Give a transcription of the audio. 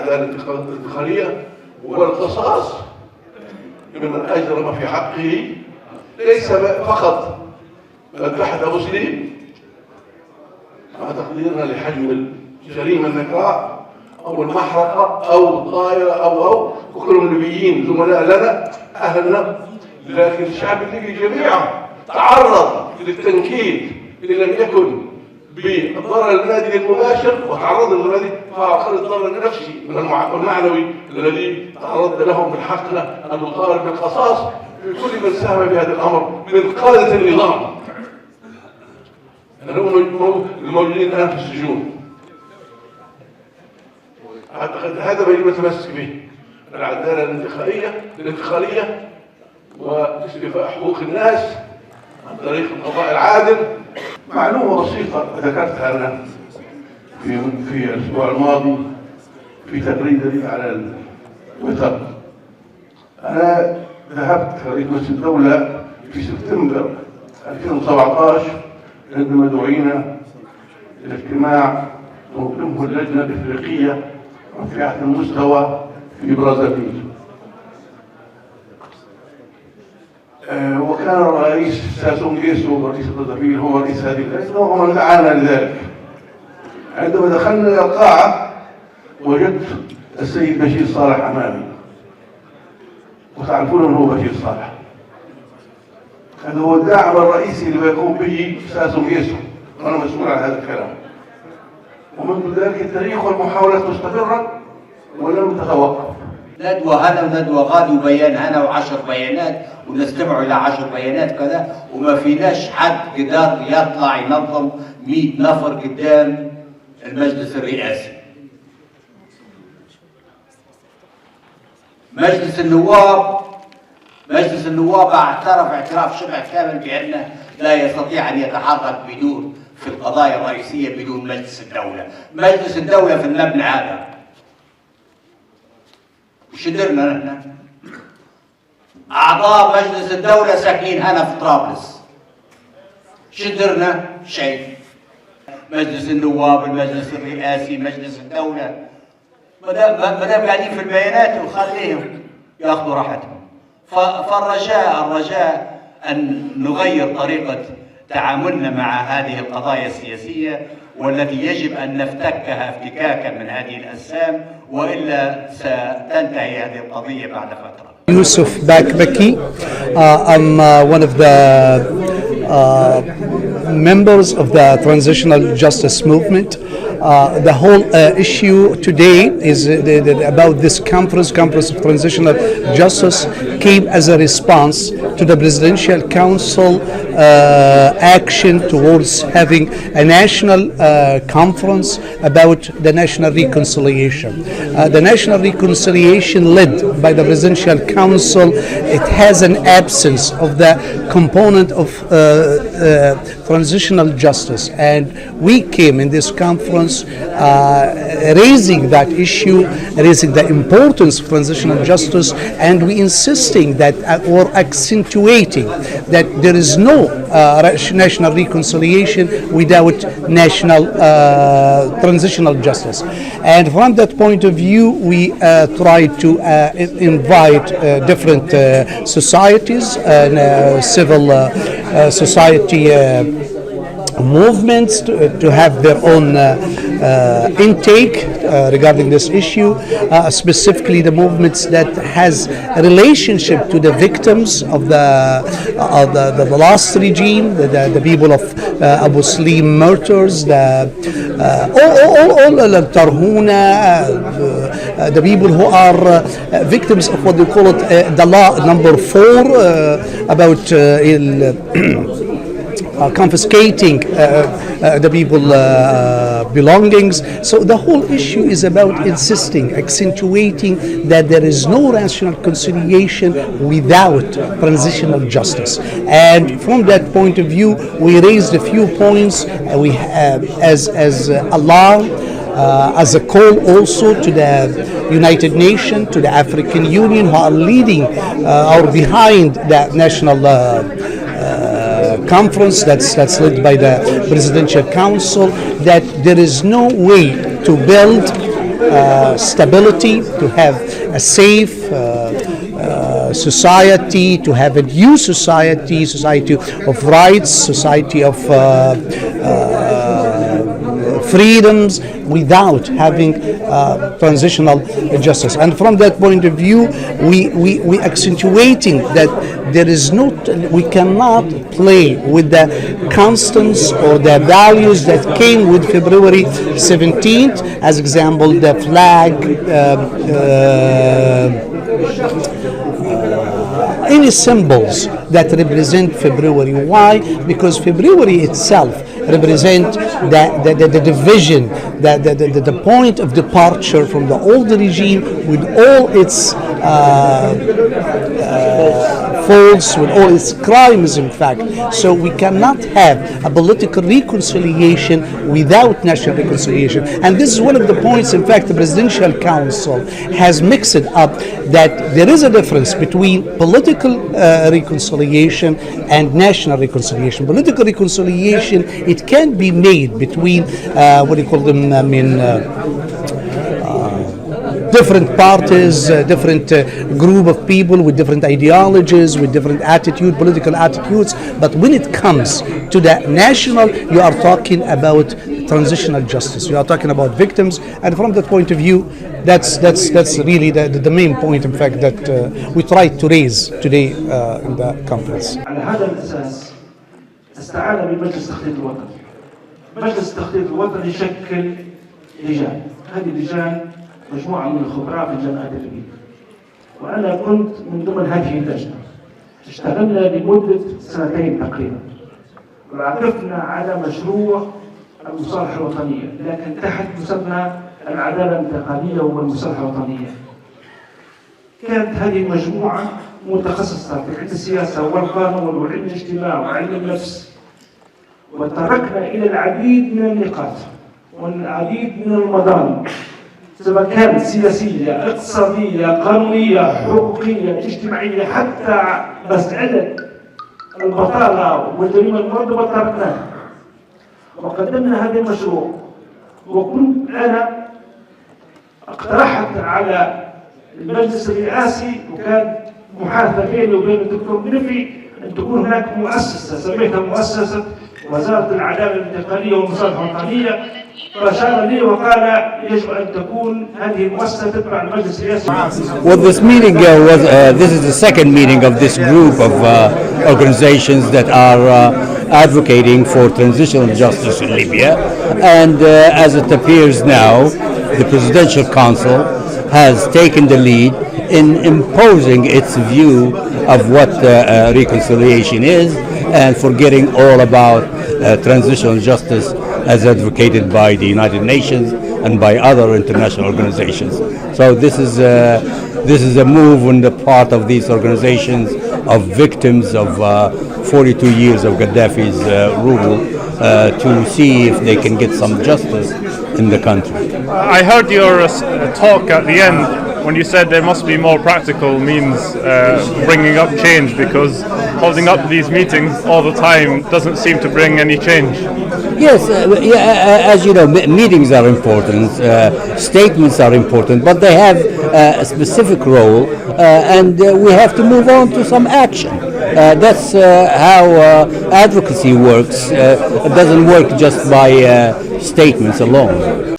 العدالة الانتقالية والقصاص لمن أجرم في حقه، ليس فقط تحت أبو سليم، مع تقديرنا لحجم الجريمة النكراء أو المحرقة أو الطائرة أو وكلهم ليبيين زملاء لنا أهلنا، لكن الشعب الليبي جميعا تعرض للتنكيل اللي لم يكن بالضرر المادي المباشر وتعرض للذي فاقل الضرر النفسي من المعنوي الذي تعرض له من حقنا ان نطالب بالقصاص لكل من ساهم في هذا الامر من قاده النظام الموجودين الان في السجون. اعتقد هذا ما يجب نتمسك به، العداله الانتقاليه واستيفاء حقوق الناس عن طريق القضاء العادل. معلومة بسيطة ذكرتها أنا في الأسبوع الماضي في تغريدة لي على تويتر. أنا ذهبت رئيس مجلس الدولة في سبتمبر 2017 عندما دعينا إلى اجتماع تنظمه اللجنة الإفريقية رفيعة المستوى في برازيل، وكان الرئيس ساسون جيسو رئيس برازيل هو رئيس هذه اللجنة وهو من دعانا لذلك. عندما دخلنا إلى القاعة وجدت السيد بشير صالح أمامي، وتعرفون من هو بشير صالح، هذا هو الداعم الرئيسي لما يقوم به ساسون جيسو، وأنا مسؤول عن هذا الكلام. ومنذ ذلك التاريخ والمحاولات مستمرة ولم تتوقف. ندوة هنا وندوة غادي وبيان هنا و10 بيانات ونستمعوا إلى 10 بيانات كذا، وما فيناش حد قدر يطلع ينظم 100 نفر قدام المجلس الرئاسي. مجلس النواب اعترف اعتراف شبه كامل بأنه لا يستطيع أن يتحرك بدون في القضايا الرئيسية بدون مجلس الدولة. مجلس الدولة في المبنى هذا وش درنا نحن؟ أعضاء مجلس الدولة ساكنين هنا في طرابلس. شو درنا؟ شيء. مجلس النواب، المجلس الرئاسي، مجلس الدولة، ما دام قاعدين في البيانات وخليهم ياخذوا راحتهم. فالرجاء أن نغير طريقة تعاملنا مع هذه القضايا السياسية، والتي يجب أن نفتكها افتكاكا من هذه الأجسام، وإلا ستنتهي هذه القضية بعد فترة. Yusuf Bakbaki. I'm one of the members of the Transitional Justice Movement. The whole issue today is about this conference of Transitional Justice came as a response to the Presidential Council action towards having a national conference about the national reconciliation. The national reconciliation led by the Presidential Council, it has an absence of the component of transitional justice, and we came in this conference raising that issue, raising the importance of transitional justice, and we insisting that or accentuating that there is no national reconciliation without national transitional justice. And from that point of view, we tried to invite different societies and civil society movements to have their own intake regarding this issue, specifically the movements that has a relationship to the victims of the last regime, the people of Abu Salim murders, all Tarhuna, the people who are victims of what they call it the law number 4 about confiscating the people belongings. So the whole issue is about insisting, accentuating that there is no national reconciliation without transitional justice. And from that point of view, we raised a few points we as alarm, as a call also to the United Nations, to the African Union, who are leading or behind the national conference that's led by the Presidential Council, that there is no way to build stability, to have a safe society, to have a new society, society of rights, society of freedoms, without having transitional justice. And from that point of view, we accentuating that there is we cannot play with the constants or the values that came with February 17th, as example, the flag, any symbols that represent February. Why? Because February itself represent the division, the point of departure from the old regime with all its faults, with all its crimes, in fact. So we cannot have a political reconciliation without national reconciliation. And this is one of the points, in fact, the Presidential Council has mixed it up, that there is a difference between political reconciliation and national reconciliation. Political reconciliation, it can be made between, what do you call them, different parties, different group of people with different ideologies, with different political attitudes. But when it comes to the national, you are talking about transitional justice. You are talking about victims, and from that point of view, that's really the main point, in fact, that we try to raise today in the conference. على هذا الأساس استعان بمجلس التخطيط الوطني. مجلس التخطيط الوطني يشكل لجان. هذه اللجان مجموعة من الخبراء في الجامعات الليبية. وأنا كنت من ضمن هذه اللجنة. اشتغلنا لمدة 2 تقريبا. وعرفنا على مشروع المصالحة الوطنية، لكن تحت مسمى العدالة الانتقالية والمصالحة الوطنية. كانت هذه المجموعة متخصصة في علم السياسة والقانون وعلم الاجتماع وعلم النفس، وتركنا إلى العديد من النقاط والعديد من المظالم، سواء كانت سياسية، اقتصادية، قانونية، حقوقية، اجتماعية، حتى مسألة البطالة والجريمة المرتبطة تركناها. وقدمنا هذا المشروع، وكنت أنا اقترحت على المجلس الرئاسي، وكان محادثة بيني وبين الدكتور منفي، أن تكون هناك مؤسسة سميتها مؤسسة وزارة العدالة الانتقالية والمصالحة الوطنية. فأشار لي وقال يجب أن تكون هذه المؤسسة تتبع المجلس الرئاسي. Well, this meeting this is the second meeting of this group of organizations that are advocating for transitional justice in Libya. And as it appears now, the Presidential Council has taken the lead in imposing its view of what reconciliation is, and forgetting all about transitional justice as advocated by the United Nations and by other international organizations. So this is a move on the part of these organizations of victims of 42 years of Gaddafi's rule to see if they can get some justice in the country. I heard your talk at the end when you said there must be more practical means bringing up change, because holding up these meetings all the time doesn't seem to bring any change. Yes, as you know, meetings are important, statements are important, but they have a specific role, and we have to move on to some action. That's how advocacy works. It doesn't work just by statements alone.